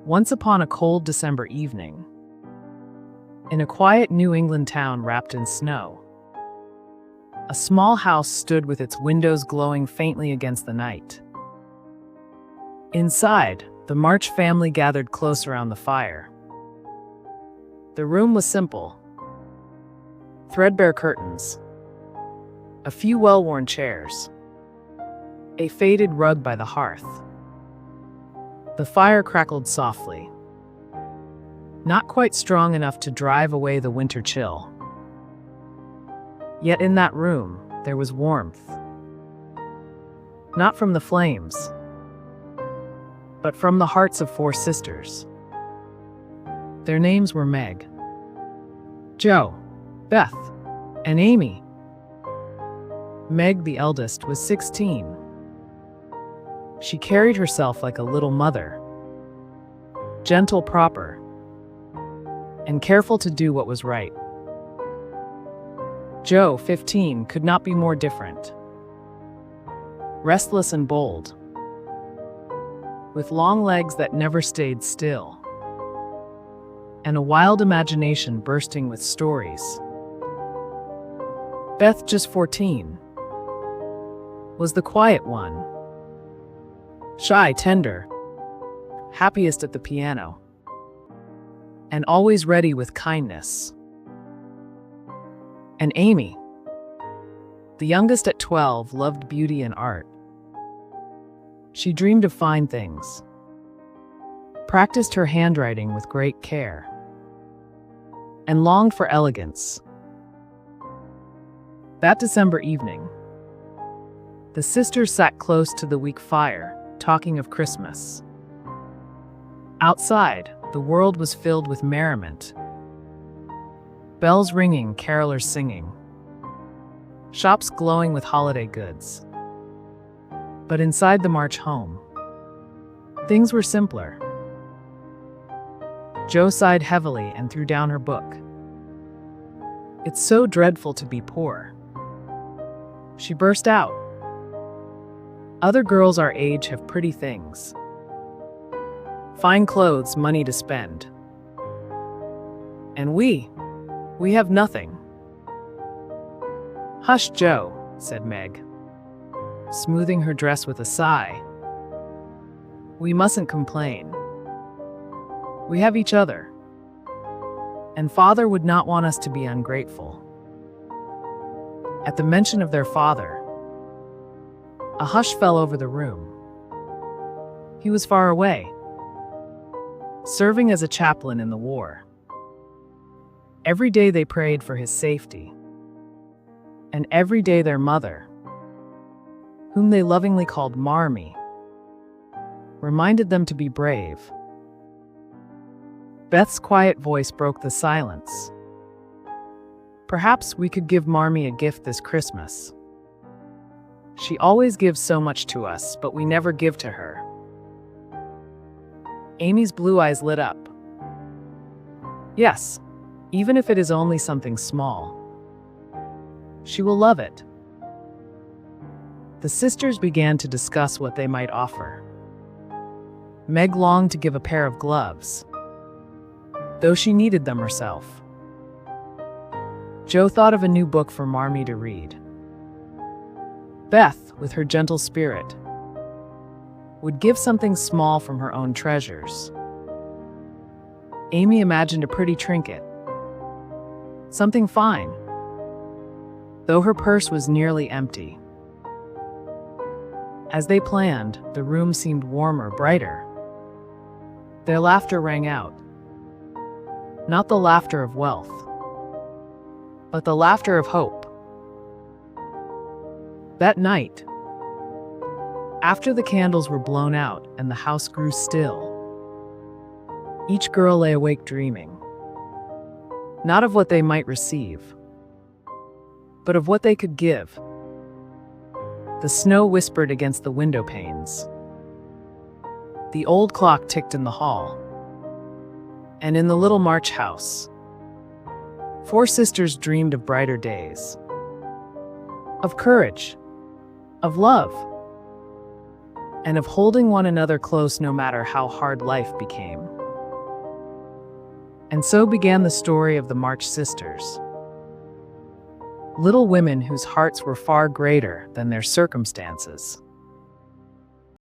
Once upon a cold December evening, in a quiet New England town wrapped in snow, a small house stood with its windows glowing faintly against the night. Inside, the March family gathered close around the fire. The room was simple. Threadbare curtains, a few well-worn chairs, a faded rug by the hearth. The fire crackled softly, not quite strong enough to drive away the winter chill. Yet in that room, there was warmth. Not from the flames, but from the hearts of four sisters. Their names were Meg, Jo, Beth, and Amy. Meg, the eldest, was 16. She carried herself like a little mother, gentle, proper, and careful to do what was right. Jo, 15, could not be more different. Restless and bold, with long legs that never stayed still, and a wild imagination bursting with stories. Beth, just 14, was the quiet one, shy, tender, happiest at the piano, and always ready with kindness. And Amy, the youngest at 12, loved beauty and art. She dreamed of fine things, practiced her handwriting with great care, and longed for elegance. That December evening, the sisters sat close to the weak fire, talking of Christmas. Outside, the world was filled with merriment. Bells ringing, carolers singing, shops glowing with holiday goods. But inside the March home, things were simpler. Jo sighed heavily and threw down her book. "It's so dreadful to be poor," she burst out. "Other girls our age have pretty things. Fine clothes, money to spend. And we have nothing." "Hush, Jo," said Meg, smoothing her dress with a sigh. "We mustn't complain. We have each other. And Father would not want us to be ungrateful." At the mention of their father, a hush fell over the room. He was far away, serving as a chaplain in the war. Every day they prayed for his safety, and every day their mother, whom they lovingly called Marmee, reminded them to be brave. Beth's quiet voice broke the silence. "Perhaps we could give Marmee a gift this Christmas. She always gives so much to us, but we never give to her." Amy's blue eyes lit up. "Yes, even if it is only something small. She will love it." The sisters began to discuss what they might offer. Meg longed to give a pair of gloves, though she needed them herself. Jo thought of a new book for Marmee to read. Beth, with her gentle spirit, would give something small from her own treasures. Amy imagined a pretty trinket, something fine, though her purse was nearly empty. As they planned, the room seemed warmer, brighter. Their laughter rang out. Not the laughter of wealth, but the laughter of hope. That night, after the candles were blown out and the house grew still, each girl lay awake dreaming, not of what they might receive, but of what they could give. The snow whispered against the window panes. The old clock ticked in the hall. And in the little March house, four sisters dreamed of brighter days, of courage, of love, and of holding one another close no matter how hard life became. And so began the story of the March sisters. Little women whose hearts were far greater than their circumstances.